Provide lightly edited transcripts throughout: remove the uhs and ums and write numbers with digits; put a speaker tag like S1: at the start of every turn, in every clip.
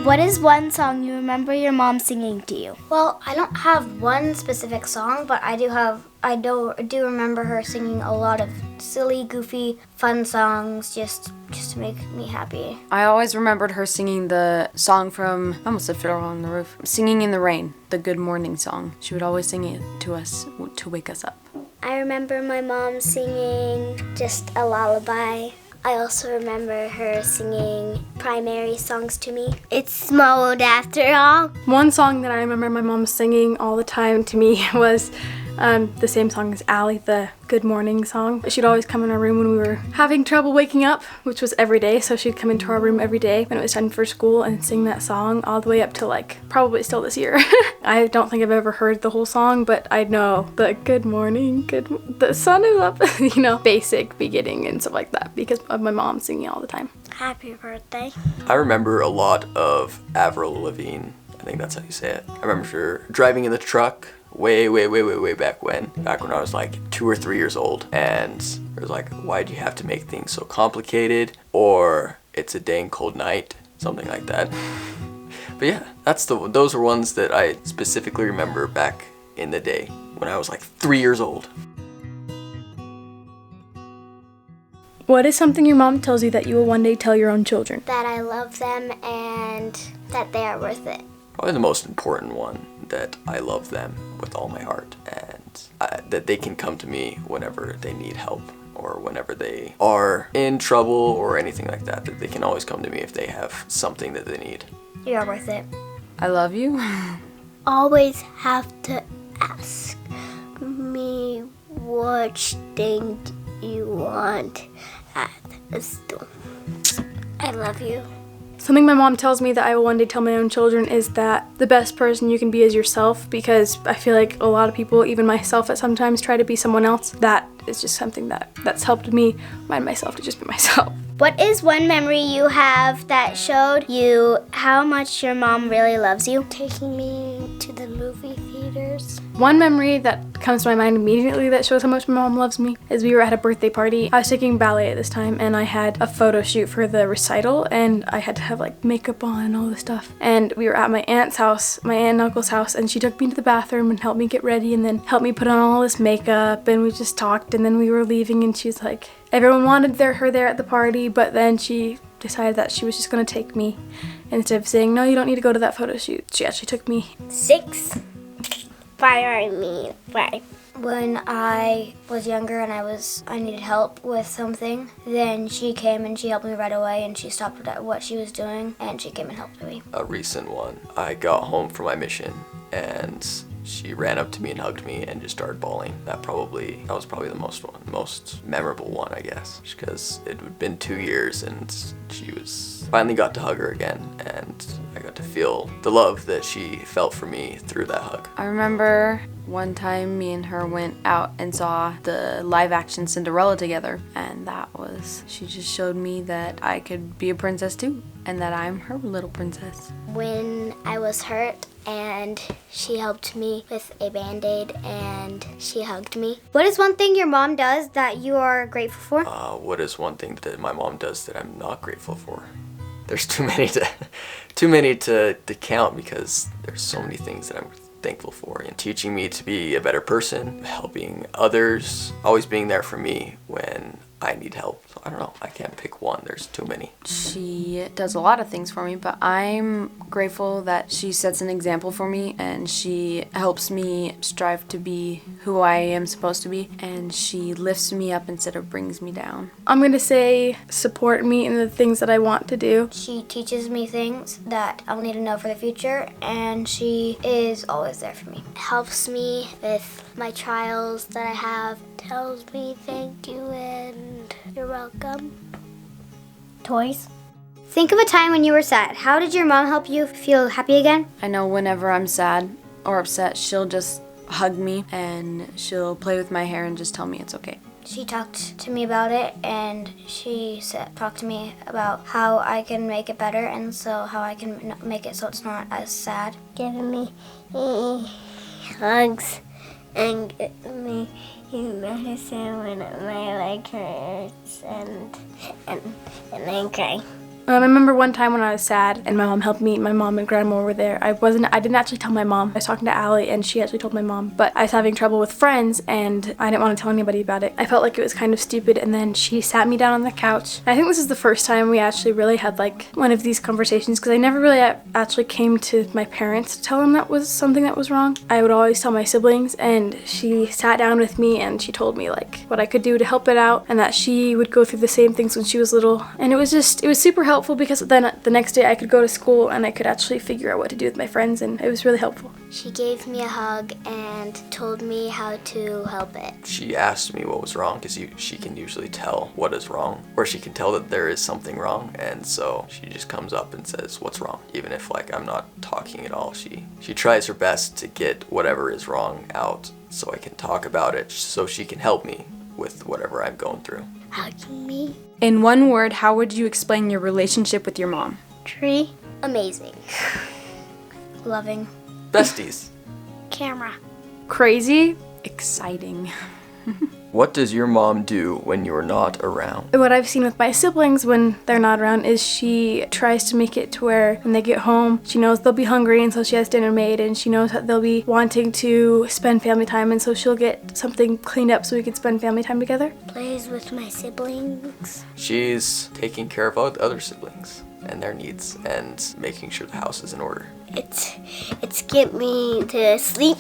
S1: What is one song you remember your mom singing to you?
S2: Well, I don't have one specific song, but I do remember her singing a lot of silly, goofy, fun songs just to make me happy.
S3: I always remembered her singing the song from, I almost said Fiddler on the Roof, Singing in the Rain, the Good Morning song. She would always sing it to us to wake us up.
S4: I remember my mom singing just a lullaby. I also remember her singing primary songs to me. It's small after all.
S5: One song that I remember my mom singing all the time to me was the same song as Allie, the Good Morning song. She'd always come in our room when we were having trouble waking up, which was every day, so she'd come into our room every day when it was time for school and sing that song all the way up to probably still this year. I don't think I've ever heard the whole song, but I know the good morning, the sun is up, basic beginning and stuff like that because of my mom singing all the time.
S4: Happy birthday.
S6: I remember a lot of Avril Lavigne. I think that's how you say it. I remember her driving in the truck way back when I was like 2 or 3 years old, and it was like, why do you have to make things so complicated? Or it's a dang cold night, something like that. But yeah, those are ones that I specifically remember back in the day when I was like 3 years old.
S5: What is something your mom tells you that you will one day tell your own children?
S4: That I love them and that they are worth it.
S6: Probably the most important one, that I love them with all my heart, and that they can come to me whenever they need help or whenever they are in trouble or anything like that they can always come to me if they have something that they need.
S2: You are worth it.
S3: I love you.
S4: Always have to ask me which thing you want at the store. I love you.
S5: Something my mom tells me that I will one day tell my own children is that the best person you can be is yourself, because I feel like a lot of people, even myself at sometimes, try to be someone else. That is just something that's helped me remind myself to just be myself.
S1: What is one memory you have that showed you how much your mom really loves you?
S4: Taking me to the movie theaters.
S5: One memory that comes to my mind immediately that shows how much my mom loves me is we were at a birthday party. I was taking ballet at this time, and I had a photo shoot for the recital, and I had to have makeup on and all this stuff. And we were at my aunt's house, my aunt and uncle's house, and she took me to the bathroom and helped me get ready and then helped me put on all this makeup, and we just talked, and then we were leaving, and she was like, everyone wanted her there at the party, but then she decided that she was just gonna take me. Instead of saying, no, you don't need to go to that photo shoot, she actually took me.
S4: 6. Bye.
S2: When I was younger and I needed help with something, then she came and she helped me right away, and she stopped what she was doing and she came and helped me.
S6: A recent one, I got home from my mission and she ran up to me and hugged me and just started bawling. That was probably the most memorable one, I guess, just because it had been 2 years and finally got to hug her again, and I got to feel the love that she felt for me through that hug.
S3: I remember one time me and her went out and saw the live action Cinderella together, and she just showed me that I could be a princess too, and that I'm her little princess.
S4: When I was hurt and she helped me with a Band-Aid and she hugged me.
S2: What is one thing your mom does that you are grateful for?
S6: What is one thing that my mom does that I'm not grateful for? There's too many to count, because there's so many things that I'm thankful for. And teaching me to be a better person, helping others, always being there for me when I need help. So I don't know, I can't pick one, there's too many.
S3: She does a lot of things for me, but I'm grateful that she sets an example for me, and she helps me strive to be who I am supposed to be, and she lifts me up instead of brings me down.
S5: I'm gonna say support me in the things that I want to do.
S2: She teaches me things that I'll need to know for the future, and she is always there for me.
S4: Helps me with my trials that I have. Tells me thank you and you're welcome.
S2: Toys. Think of a time when you were sad. How did your mom help you feel happy again?
S3: I know whenever I'm sad or upset, she'll just hug me and she'll play with my hair and just tell me it's okay.
S2: She talked to me about it, and she talked to me about how I can make it better, and so how I can make it so it's not as sad.
S4: Giving me hugs and giving me medicine when my leg hurts and I cry.
S5: I remember one time when I was sad and my mom helped me. My mom and grandma were there. I didn't actually tell my mom. I was talking to Allie and she actually told my mom. But I was having trouble with friends and I didn't want to tell anybody about it. I felt like it was kind of stupid, and then she sat me down on the couch. I think this is the first time we actually really had like one of these conversations, because I never really actually came to my parents to tell them that was something that was wrong. I would always tell my siblings, and she sat down with me and she told me like what I could do to help it out, and that she would go through the same things when she was little. And it was super helpful, because then the next day I could go to school and I could actually figure out what to do with my friends, and it was really helpful.
S4: She gave me a hug and told me how to help it.
S6: She asked me what was wrong, because she can usually tell what is wrong, or she can tell that there is something wrong, and so she just comes up and says what's wrong. Even if like I'm not talking at all, she tries her best to get whatever is wrong out so I can talk about it, so she can help me with whatever I'm going through.
S4: Hugging me.
S3: In one word, how would you explain your relationship with your mom?
S4: Tree. Amazing.
S2: Loving.
S6: Besties.
S4: Camera.
S5: Crazy.
S3: Exciting.
S6: What does your mom do when you're not around?
S5: What I've seen with my siblings when they're not around is she tries to make it to where when they get home, she knows they'll be hungry, and so she has dinner made, and she knows that they'll be wanting to spend family time, and so she'll get something cleaned up so we can spend family time together.
S4: Plays with my siblings.
S6: She's taking care of other siblings and their needs and making sure the house is in order.
S4: It's get me to sleep.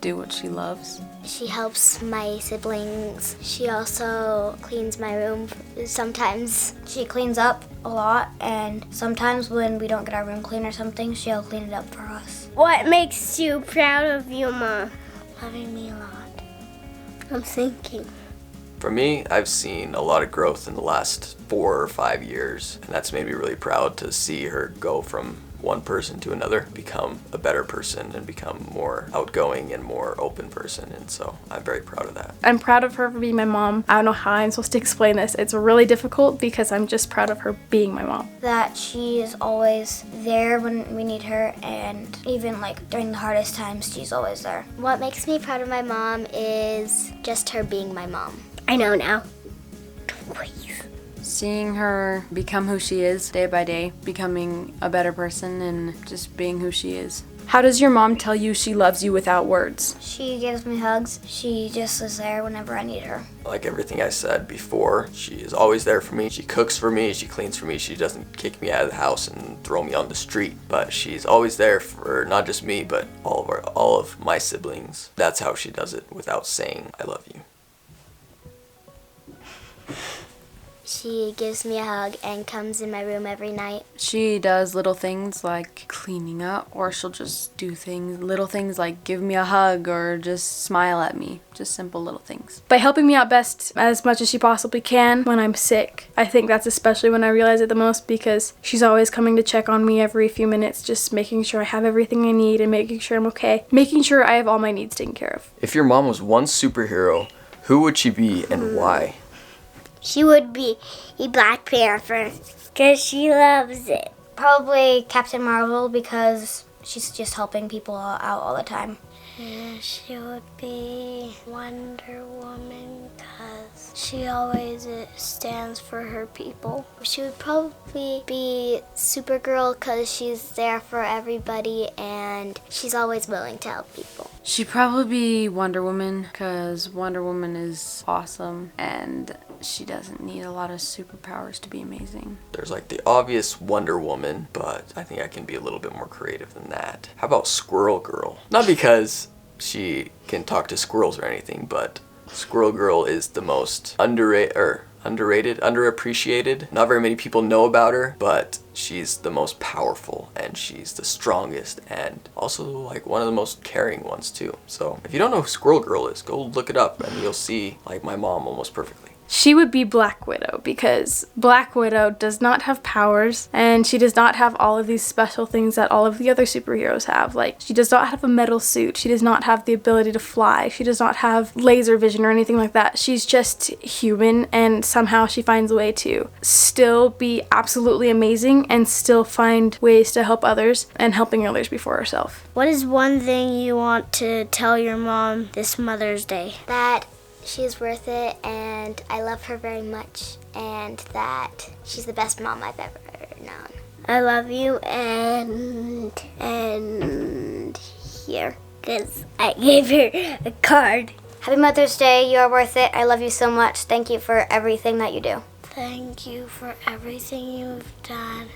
S3: Do what she loves.
S4: She helps my siblings. She also cleans my room sometimes.
S2: She cleans up a lot, and sometimes when we don't get our room clean or something, she'll clean it up for us.
S4: What makes you proud of your mom? Loving me a lot. I'm thinking.
S6: For me, I've seen a lot of growth in the last 4 or 5 years, and that's made me really proud to see her go from one person to another, become a better person and become more outgoing and more open person, and so I'm very proud of that.
S5: I'm proud of her for being my mom. I don't know how I'm supposed to explain this. It's really difficult because I'm just proud of her being my mom.
S2: That she is always there when we need her, and even like during the hardest times, she's always there.
S4: What makes me proud of my mom is just her being my mom. I know now. Please.
S3: Seeing her become who she is day by day, becoming a better person and just being who she is. How does your mom tell you she loves you without words?
S2: She gives me hugs. She just is there whenever I need her.
S6: Like everything I said before, she is always there for me. She cooks for me, she cleans for me. She doesn't kick me out of the house and throw me on the street, but she's always there for not just me, but all of my siblings. That's how she does it without saying I love you.
S4: She gives me a hug and comes in my room every night.
S3: She does little things like cleaning up, or she'll just do little things like give me a hug or just smile at me. Just simple little things.
S5: By helping me out best as much as she possibly can when I'm sick. I think that's especially when I realize it the most, because she's always coming to check on me every few minutes, just making sure I have everything I need and making sure I'm okay. Making sure I have all my needs taken care of.
S6: If your mom was one superhero, who would she be and why?
S4: She would be a Black Panther because she loves it.
S2: Probably Captain Marvel, because she's just helping people out all the time.
S4: Yeah, she would be Wonder Woman because she always stands for her people. She would probably be Supergirl because she's there for everybody and she's always willing to help people.
S3: She'd probably be Wonder Woman, because Wonder Woman is awesome and she doesn't need a lot of superpowers to be amazing.
S6: There's like the obvious Wonder Woman, but I think I can be a little bit more creative than that. How about Squirrel Girl? Not because she can talk to squirrels or anything, but Squirrel Girl is the most underrated, underappreciated. Not very many people know about her, but she's the most powerful and she's the strongest and also like one of the most caring ones too. So if you don't know who Squirrel Girl is, go look it up and you'll see like my mom almost perfectly.
S5: She would be Black Widow, because Black Widow does not have powers and she does not have all of these special things that all of the other superheroes have. Like, she does not have a metal suit. She does not have the ability to fly. She does not have laser vision or anything like that. She's just human, and somehow she finds a way to still be absolutely amazing and still find ways to help others, and helping others before herself.
S1: What is one thing you want to tell your mom this Mother's Day?
S4: That she's worth it and I love her very much.
S2: and that she's the best mom I've ever known.
S4: I love you and here, because I gave her a card.
S2: Happy Mother's Day. You are worth it. I love you so much. Thank you for everything that you do.
S4: Thank you for everything you've done,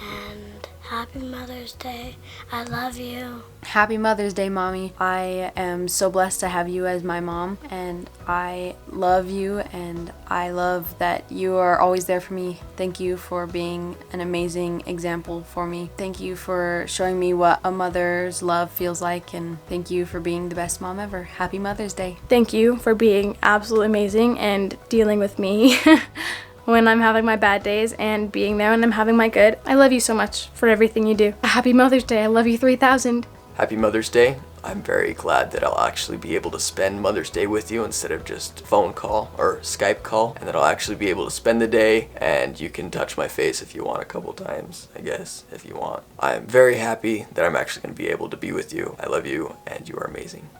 S4: and happy Mother's Day. I love you.
S3: Happy Mother's Day, Mommy. I am so blessed to have you as my mom, and I love you, and I love that you are always there for me. Thank you for being an amazing example for me. Thank you for showing me what a mother's love feels like, and thank you for being the best mom ever. Happy Mother's Day.
S5: Thank you for being absolutely amazing and dealing with me when I'm having my bad days and being there when I'm having my good. I love you so much for everything you do. Happy Mother's Day. I love you 3,000.
S6: Happy Mother's Day. I'm very glad that I'll actually be able to spend Mother's Day with you instead of just phone call or Skype call, and that I'll actually be able to spend the day, and you can touch my face if you want a couple times, I guess, if you want. I'm very happy that I'm actually going to be able to be with you. I love you, and you are amazing.